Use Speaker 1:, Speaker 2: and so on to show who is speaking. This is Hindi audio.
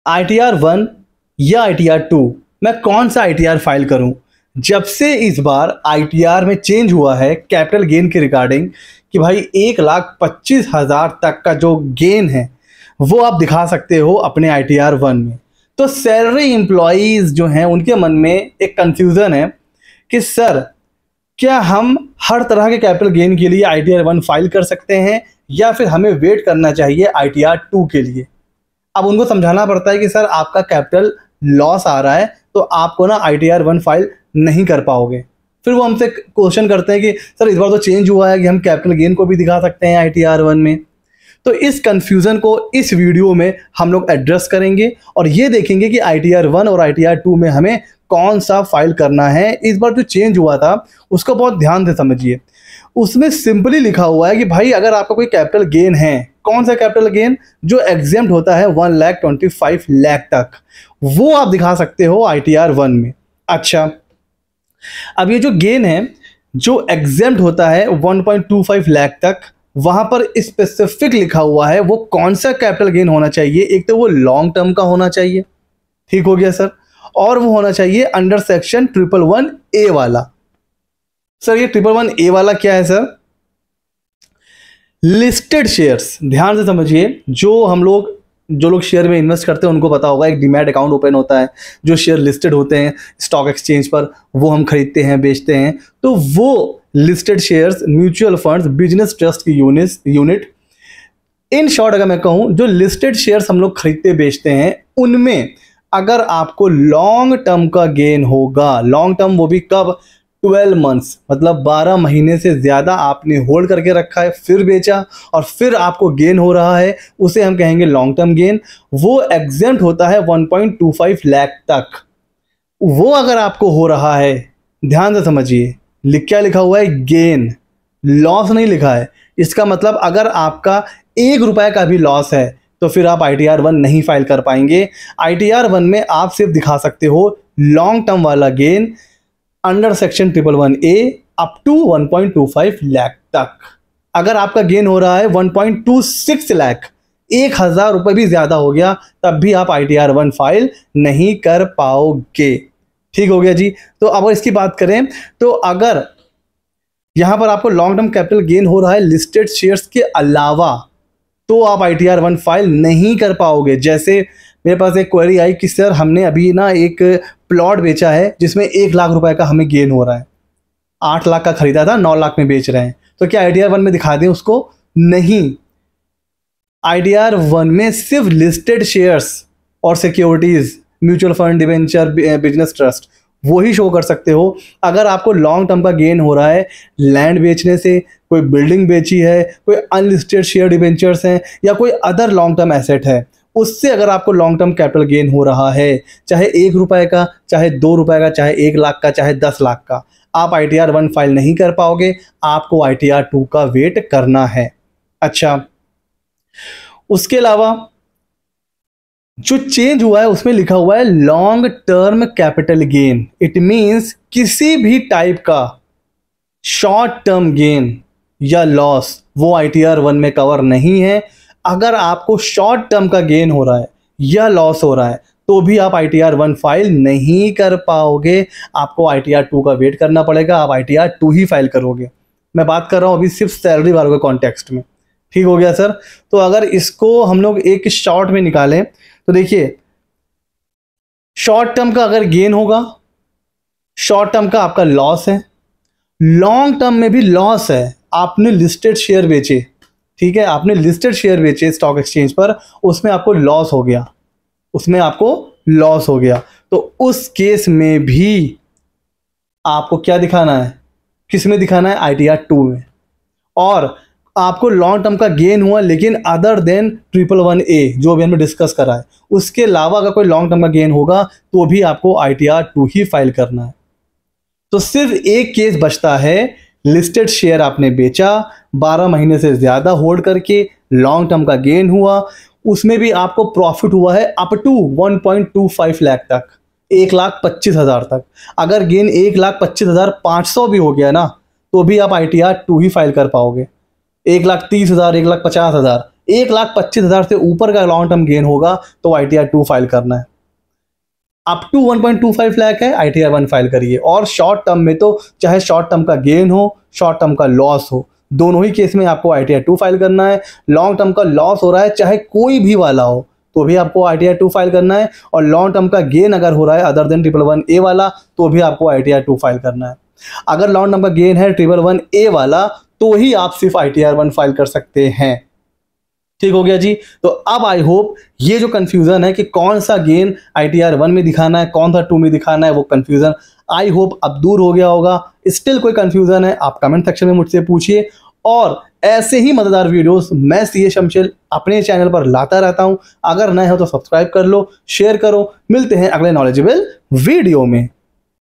Speaker 1: ITR-1 या ITR-2, मैं कौन सा ITR फाइल करूं? जब से इस बार ITR में चेंज हुआ है कैपिटल गेन के रिगार्डिंग कि भाई 1,25,000 तक का जो गेन है वो आप दिखा सकते हो अपने ITR-1 में, तो सैलरी एम्प्लॉयज़ जो हैं उनके मन में एक कंफ्यूजन है कि सर क्या हम हर तरह के कैपिटल गेन के लिए ITR-1 फाइल कर सकते हैं या फिर हमें वेट करना चाहिए ITR-2 के लिए। अब उनको समझाना पड़ता है कि सर आपका कैपिटल लॉस आ रहा है तो आपको ना ITR-1 फाइल नहीं कर पाओगे। फिर वो हमसे क्वेश्चन करते हैं कि सर इस बार तो चेंज हुआ है कि हम कैपिटल गेन को भी दिखा सकते हैं ITR-1 में। तो इस कंफ्यूजन को इस वीडियो में हम लोग एड्रेस करेंगे और ये देखेंगे कि ITR-1 और ITR-2 में हमें कौन सा फाइल करना है। इस बार जो चेंज हुआ था उसको बहुत ध्यान से समझिए। उसमें सिंपली लिखा हुआ है कि भाई अगर आपका कोई कैपिटल गेन है, कौन सा कैपिटल गेन जो एग्जेम्प्ट होता है 1,25,00,000 तक, वो आप दिखा सकते हो ITR-1 में। अच्छा, अब ये जो गेन है जो एग्जेम्प्ट होता है 1.25 लाख तक, वहां पर स्पेसिफिक लिखा हुआ है वो कौन सा कैपिटल गेन होना चाहिए। एक तो वो लॉन्ग टर्म का होना चाहिए, ठीक हो गया सर, और वो होना चाहिए अंडर सेक्शन 111A वाला। सर ये 111A वाला क्या है सर? Listed shares. ध्यान से समझिए, जो लोग शेयर में इन्वेस्ट करते हैं उनको पता होगा, एक डीमैट अकाउंट ओपन होता है, जो शेयर लिस्टेड होते हैं स्टॉक एक्सचेंज पर वो हम खरीदते हैं बेचते हैं। तो वो listed shares, mutual funds, business trust की यूनिट, इन शॉर्ट अगर मैं कहूँ जो लिस्टेड शेयर्स हम लोग खरीदते बेचते हैं, उनमें अगर आपको लॉन्ग टर्म का गेन होगा, लॉन्ग टर्म वो भी कब, 12 मंथ्स, मतलब 12 महीने से ज़्यादा आपने होल्ड करके रखा है फिर बेचा और फिर आपको गेन हो रहा है, उसे हम कहेंगे लॉन्ग टर्म गेन। वो एग्जेम्प्ट होता है 1.25 लाख तक। वो अगर आपको हो रहा है, ध्यान से समझिए, क्या लिखा हुआ है? गेन, लॉस नहीं लिखा है। इसका मतलब अगर आपका 1 रुपये का भी लॉस है तो फिर आप ITR-1 नहीं फाइल कर पाएंगे। ITR-1 में आप सिर्फ दिखा सकते हो लॉन्ग टर्म वाला gain under section 111A up to 1.25 lakh तक। अगर आपका गेन हो रहा है 1.26 लाख, 1,000 रुपये भी ज़्यादा हो गया, तब भी आप ITR-1 फाइल नहीं कर पाओगे। ठीक हो गया जी। तो अब इसकी बात करें तो अगर यहाँ पर आपको लॉन्ग टर्म कैपिटल गेन हो रहा है लिस्टेड शेयर्स के अलावा, तो आप ITR-1 फाइल नहीं कर पाओगे। जैसे मेरे पास एक क्वेरी आई कि सर हमने अभी ना एक प्लॉट बेचा है जिसमें 1 लाख रुपए का हमें गेन हो रहा है, 8 लाख का खरीदा था, 9 लाख में बेच रहे हैं, तो क्या ITR-1 में दिखा दें उसको? नहीं। ITR-1 में सिर्फ लिस्टेड शेयर्स और securities, mutual fund, debenture, business trust, वही शो कर सकते हो। अगर आपको लॉन्ग टर्म का गेन हो रहा है लैंड बेचने से, कोई बिल्डिंग बेची है, कोई अनलिस्टेड शेयर डिवेंचर्स हैं या कोई अदर लॉन्ग टर्म एसेट है, उससे अगर आपको लॉन्ग टर्म कैपिटल गेन हो रहा है, चाहे 1 रुपये का, चाहे 2 रुपये का, चाहे 1 लाख का, चाहे 10 लाख का, आप ITR-1 फाइल नहीं कर पाओगे। आपको ITR-2 का वेट करना है। अच्छा, उसके अलावा जो चेंज हुआ है उसमें लिखा हुआ है long term capital gain. It means किसी भी टाइप का शॉर्ट टर्म गेन या लॉस वो ITR-1 में कवर नहीं है। अगर आपको शॉर्ट टर्म का गेन हो रहा है या लॉस हो रहा है तो भी आप ITR-1 फाइल नहीं कर पाओगे। आपको ITR-2 का वेट करना पड़ेगा, आप ITR-2 ही फाइल करोगे। मैं बात कर रहा हूँ अभी सिर्फ सैलरी वालों के कॉन्टेक्स्ट में। ठीक हो गया सर। तो अगर इसको हम लोग एक शॉर्ट में निकालें तो देखिए, शॉर्ट टर्म का अगर गेन होगा, शॉर्ट टर्म का आपका लॉस है, लॉन्ग टर्म में भी लॉस है। आपने लिस्टेड शेयर बेचे, ठीक है, आपने लिस्टेड शेयर बेचे स्टॉक एक्सचेंज पर, उसमें आपको लॉस हो गया, उसमें आपको लॉस हो गया, तो उस केस में भी आपको क्या दिखाना है? किस में दिखाना है? ITR-2 में। और आपको लॉन्ग टर्म का गेन हुआ लेकिन अदर देन 111A जो अभी हमने डिस्कस करा है, उसके अलावा अगर कोई लॉन्ग टर्म का गेन होगा तो भी आपको ITR-2 ही फाइल करना है। तो सिर्फ एक केस बचता है, लिस्टेड शेयर आपने बेचा, 12 महीने से ज़्यादा होल्ड करके, लॉन्ग टर्म का गेन हुआ, उसमें भी आपको प्रॉफिट हुआ है अप टू 1.25 लाख तक, 1,25,000 तक। अगर गेन 1,25,500 भी हो गया ना तो भी आप ITR-2 ही फाइल कर पाओगे। 1,30,000, 1,50,000 1,25,000 से ऊपर का लॉन्ग टर्म गेन होगा तो ITR 2 फाइल करना है। अप टू 1.25 लाख है ITR 1 फाइल करिए। और शॉर्ट टर्म में तो चाहे शॉर्ट टर्म का गेन हो, शॉर्ट टर्म का लॉस हो, दोनों ही केस में आपको ITR 2 फाइल करना है। लॉन्ग टर्म का लॉस हो रहा है चाहे कोई भी वाला हो तो भी आपको ITR 2 फाइल करना है, और लॉन्ग टर्म का गेन अगर हो रहा है अदर देन 111A वाला तो भी आपको ITR 2 फाइल करना है। अगर लॉन्ग टर्म का गेन है 111A वाला तो ही आप सिर्फ ITR 1 फाइल कर सकते हैं। ठीक हो गया जी। तो अब आई होप ये जो कंफ्यूजन है कि कौन सा गेन ITR 1 में दिखाना है, कौन सा 2 में दिखाना है, वो कंफ्यूजन आई होप अब दूर हो गया होगा। स्टिल कोई कंफ्यूजन है आप कमेंट सेक्शन में मुझसे पूछिए, और ऐसे ही मजेदार वीडियोस मैं CA शमशेल अपने चैनल पर लाता रहता हूं। अगर नए हो तो सब्सक्राइब कर लो, शेयर करो। मिलते हैं अगले नॉलेजेबल वीडियो में।